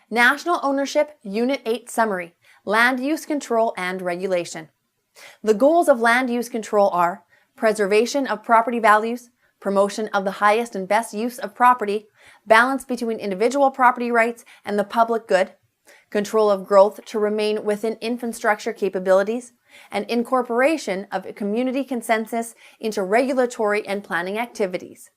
National Ownership Unit 8 Summary, Land Use Control and Regulation. The goals of land use control are preservation of property values, promotion of the highest and best use of property, balance between individual property rights and the public good, control of growth to remain within infrastructure capabilities, and incorporation of a community consensus into regulatory and planning activities.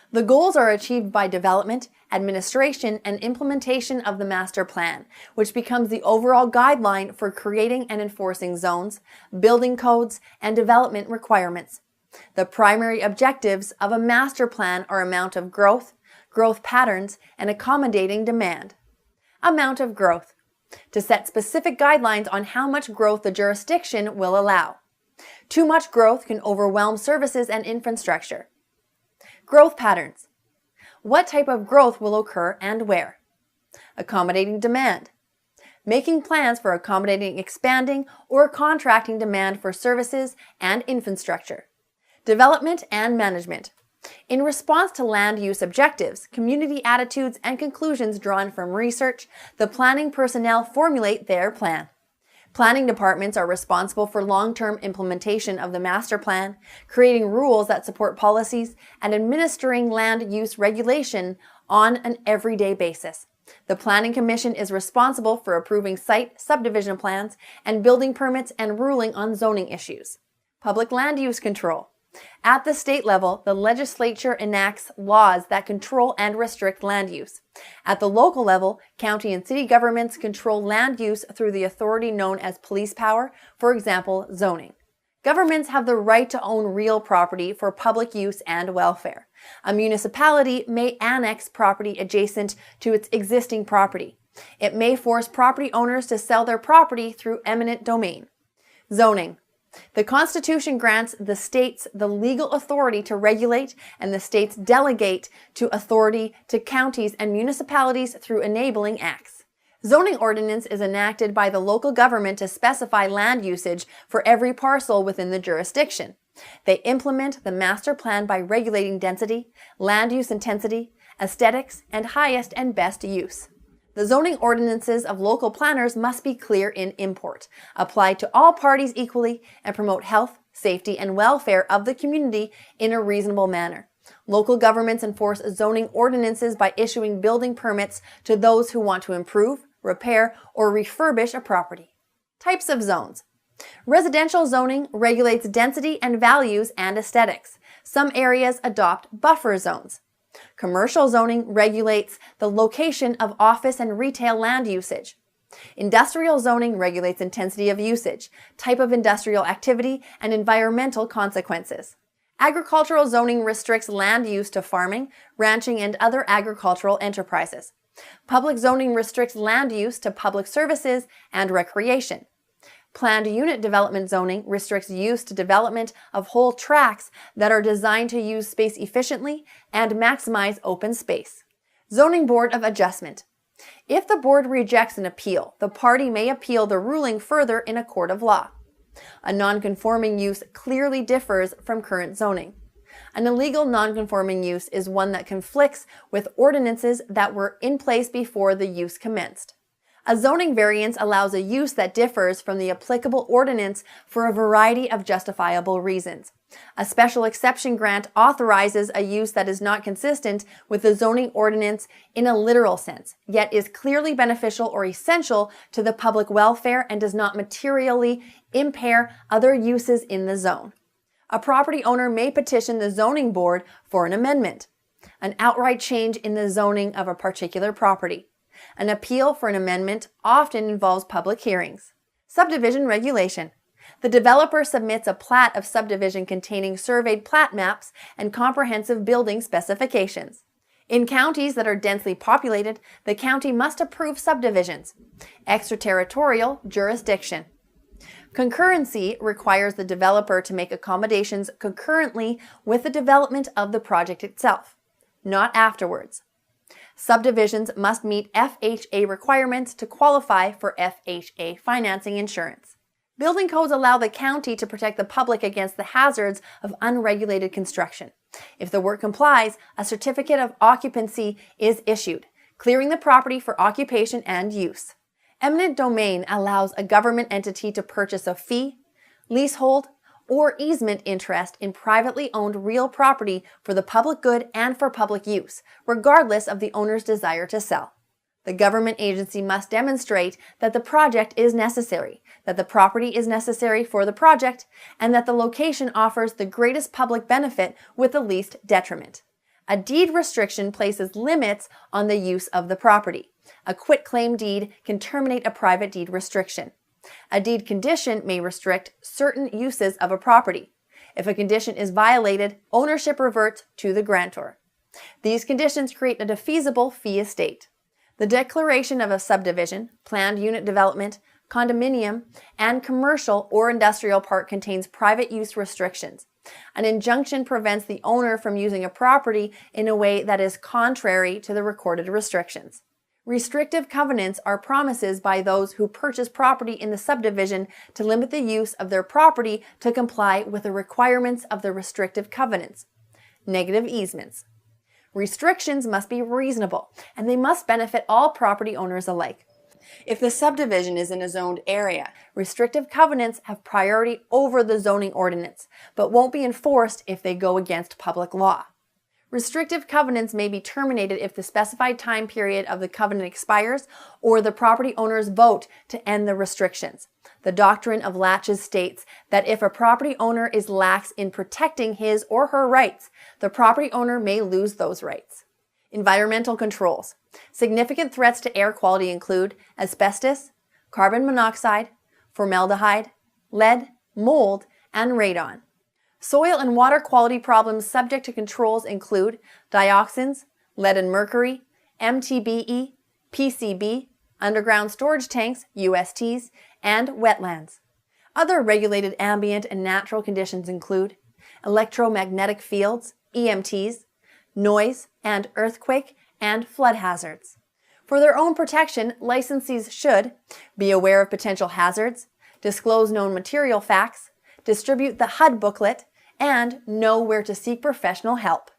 The goals are achieved by development, administration, and implementation of the master plan, which becomes the overall guideline for creating and enforcing zones, building codes, and development requirements. The primary objectives of a master plan are amount of growth, growth patterns, and accommodating demand. Amount of growth. To set specific guidelines on how much growth the jurisdiction will allow. Too much growth can overwhelm services and infrastructure. Growth patterns. What type of growth will occur and where? Accommodating demand. Making plans for accommodating expanding or contracting demand for services and infrastructure. Development and management. In response to land use objectives, community attitudes, and conclusions drawn from research, the planning personnel formulate their plan. Planning departments are responsible for long-term implementation of the master plan, creating rules that support policies, and administering land use regulation on an everyday basis. The Planning Commission is responsible for approving site subdivision plans and building permits and ruling on zoning issues. Public land use control. At the state level, the legislature enacts laws that control and restrict land use. At the local level, county and city governments control land use through the authority known as police power, for example, zoning. Governments have the right to own real property for public use and welfare. A municipality may annex property adjacent to its existing property. It may force property owners to sell their property through eminent domain. Zoning. The Constitution grants the states the legal authority to regulate, and the states delegate to authority to counties and municipalities through enabling acts. Zoning ordinance is enacted by the local government to specify land usage for every parcel within the jurisdiction. They implement the master plan by regulating density, land use intensity, aesthetics, and highest and best use. The zoning ordinances of local planners must be clear in import, apply to all parties equally, and promote health, safety, and welfare of the community in a reasonable manner. Local governments enforce zoning ordinances by issuing building permits to those who want to improve, repair, or refurbish a property. Types of zones. Residential zoning regulates density and values and aesthetics. Some areas adopt buffer zones. Commercial zoning regulates the location of office and retail land usage. Industrial zoning regulates intensity of usage, type of industrial activity, and environmental consequences. Agricultural zoning restricts land use to farming, ranching, and other agricultural enterprises. Public zoning restricts land use to public services and recreation. Planned unit development zoning restricts use to development of whole tracts that are designed to use space efficiently and maximize open space. Zoning Board of Adjustment. If the board rejects an appeal, the party may appeal the ruling further in a court of law. A non-conforming use clearly differs from current zoning. An illegal non-conforming use is one that conflicts with ordinances that were in place before the use commenced. A zoning variance allows a use that differs from the applicable ordinance for a variety of justifiable reasons. A special exception grant authorizes a use that is not consistent with the zoning ordinance in a literal sense, yet is clearly beneficial or essential to the public welfare and does not materially impair other uses in the zone. A property owner may petition the zoning board for an amendment, an outright change in the zoning of a particular property. An appeal for an amendment often involves public hearings. Subdivision regulation. The developer submits a plat of subdivision containing surveyed plat maps and comprehensive building specifications. In counties that are densely populated, the county must approve subdivisions. Extraterritorial jurisdiction. Concurrency requires the developer to make accommodations concurrently with the development of the project itself, not afterwards. Subdivisions must meet FHA requirements to qualify for FHA financing insurance. Building codes allow the county to protect the public against the hazards of unregulated construction. If the work complies, a certificate of occupancy is issued. clearing the property for occupation and use. Eminent domain allows a government entity to purchase a fee, leasehold, or easement interest in privately owned real property for the public good and for public use, regardless of the owner's desire to sell. The government agency must demonstrate that the project is necessary, that the property is necessary for the project, and that the location offers the greatest public benefit with the least detriment. A deed restriction places limits on the use of the property. A quitclaim deed can terminate a private deed restriction. A deed condition may restrict certain uses of a property. If a condition is violated, ownership reverts to the grantor. These conditions create a defeasible fee estate. The declaration of a subdivision, planned unit development, condominium, and commercial or industrial park contains private use restrictions. An injunction prevents the owner from using a property in a way that is contrary to the recorded restrictions. Restrictive covenants are promises by those who purchase property in the subdivision to limit the use of their property to comply with the requirements of the restrictive covenants. Negative easements. Restrictions must be reasonable, and they must benefit all property owners alike. If the subdivision is in a zoned area, restrictive covenants have priority over the zoning ordinance, but won't be enforced if they go against public law. Restrictive covenants may be terminated if the specified time period of the covenant expires or the property owners vote to end the restrictions. The doctrine of laches states that if a property owner is lax in protecting his or her rights, the property owner may lose those rights. Environmental controls. Significant threats to air quality include asbestos, carbon monoxide, formaldehyde, lead, mold, and radon. Soil and water quality problems subject to controls include dioxins, lead and mercury, MTBE, PCB, underground storage tanks, USTs, and wetlands. Other regulated ambient and natural conditions include electromagnetic fields, EMTs, noise, and earthquake and flood hazards. For their own protection, licensees should be aware of potential hazards, disclose known material facts, distribute the HUD booklet, and know where to seek professional help.